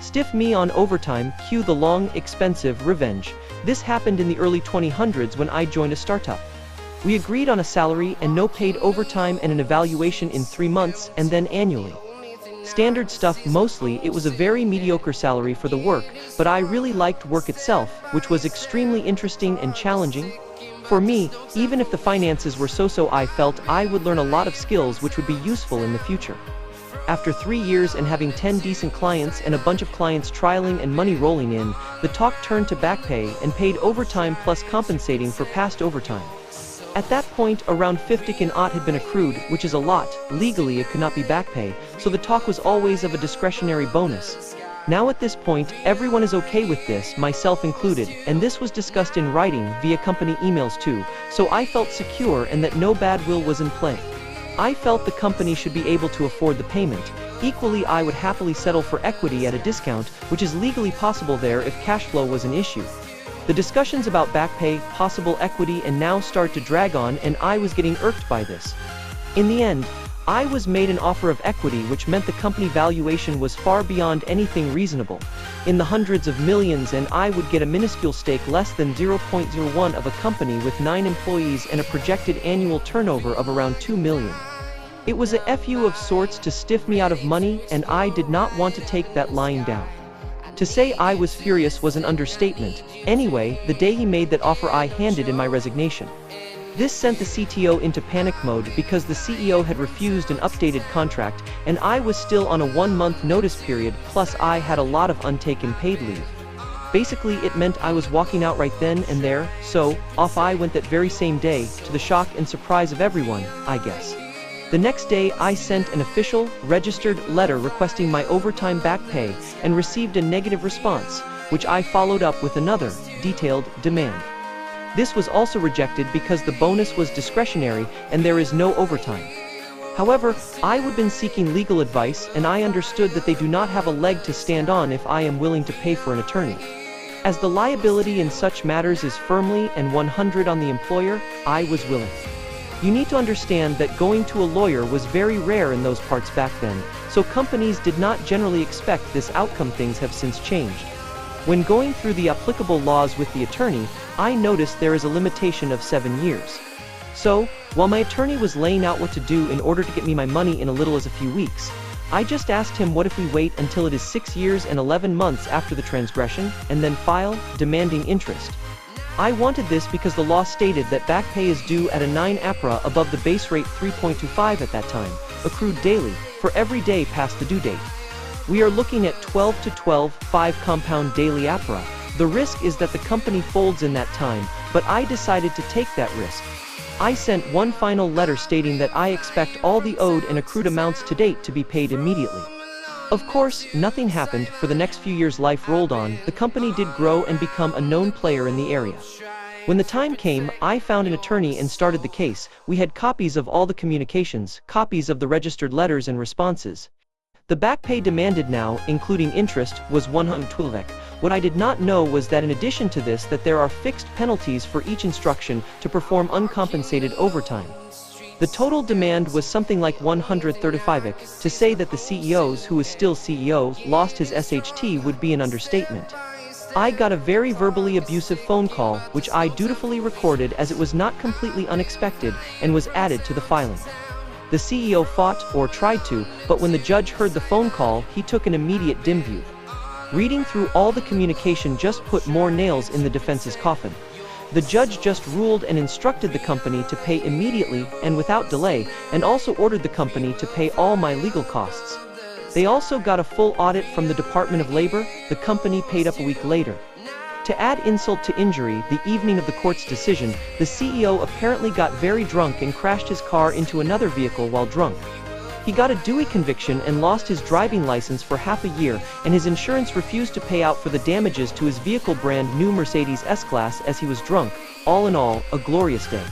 Stiff me on overtime, cue the long, expensive revenge. This happened in the early 2000s when I joined a startup. We agreed on a salary and no paid overtime and an evaluation in 3 months and then annually. Standard stuff. Mostly it was a very mediocre salary for the work, but I really liked work itself, which was extremely interesting and challenging. For me, even if the finances were so-so, I felt I would learn a lot of skills which would be useful in the future. After 3 years and having 10 decent clients and a bunch of clients trialing and money rolling in, the talk turned to back pay and paid overtime plus compensating for past overtime. At that point, around 50 odd had been accrued, which is a lot. Legally it could not be back pay, so the talk was always of a discretionary bonus. Now at this point, everyone is okay with this, myself included, and this was discussed in writing via company emails too, so I felt secure and that no bad will was in play. I felt the company should be able to afford the payment. Equally, I would happily settle for equity at a discount, which is legally possible there if cash flow was an issue. The discussions about back pay, possible equity and now start to drag on, and I was getting irked by this. In the end, I was made an offer of equity which meant the company valuation was far beyond anything reasonable, in the hundreds of millions, and I would get a minuscule stake, less than 0.01 of a company with 9 employees and a projected annual turnover of around 2 million. It was a FU of sorts to stiff me out of money, and I did not want to take that lying down. To say I was furious was an understatement. Anyway, the day he made that offer I handed in my resignation. This sent the CTO into panic mode because the CEO had refused an updated contract, and I was still on a 1-month notice period, plus I had a lot of untaken paid leave. Basically it meant I was walking out right then and there, so off I went that very same day, to the shock and surprise of everyone, I guess. The next day I sent an official, registered letter requesting my overtime back pay and received a negative response, which I followed up with another, detailed demand. This was also rejected because the bonus was discretionary and there is no overtime. However, I would been seeking legal advice, and I understood that they do not have a leg to stand on if I am willing to pay for an attorney. As the liability in such matters is firmly and 100 on the employer, I was willing. You need to understand that going to a lawyer was very rare in those parts back then, so companies did not generally expect this outcome. Things have since changed. When going through the applicable laws with the attorney, I noticed there is a limitation of 7 years. So, while my attorney was laying out what to do in order to get me my money in as little as a few weeks, I just asked him, what if we wait until it is 6 years and 11 months after the transgression, and then file, demanding interest? I wanted this because the law stated that back pay is due at a 9 APRA above the base rate 3.25 at that time, accrued daily, for every day past the due date. We are looking at 12 to 12.5 compound daily APRA. The risk is that the company folds in that time, but I decided to take that risk. I sent one final letter stating that I expect all the owed and accrued amounts to date to be paid immediately. Of course, nothing happened. For the next few years life rolled on, the company did grow and become a known player in the area. When the time came, I found an attorney and started the case. We had copies of all the communications, copies of the registered letters and responses. The back pay demanded now, including interest, was 112. What I did not know was that in addition to this that there are fixed penalties for each instruction to perform uncompensated overtime. The total demand was something like 135. To say that the CEOs, who is still CEO, lost his SHT would be an understatement. I got a very verbally abusive phone call, which I dutifully recorded as it was not completely unexpected, and was added to the filing. The CEO fought, or tried to, but when the judge heard the phone call, he took an immediate dim view. Reading through all the communication just put more nails in the defense's coffin. The judge just ruled and instructed the company to pay immediately and without delay, and also ordered the company to pay all my legal costs. They also got a full audit from the Department of Labor. The company paid up a week later. To add insult to injury, the evening of the court's decision, the CEO apparently got very drunk and crashed his car into another vehicle while drunk. He got a Dewey conviction and lost his driving license for half a year, and his insurance refused to pay out for the damages to his vehicle, brand new Mercedes S-Class, as he was drunk. All in all, a glorious day.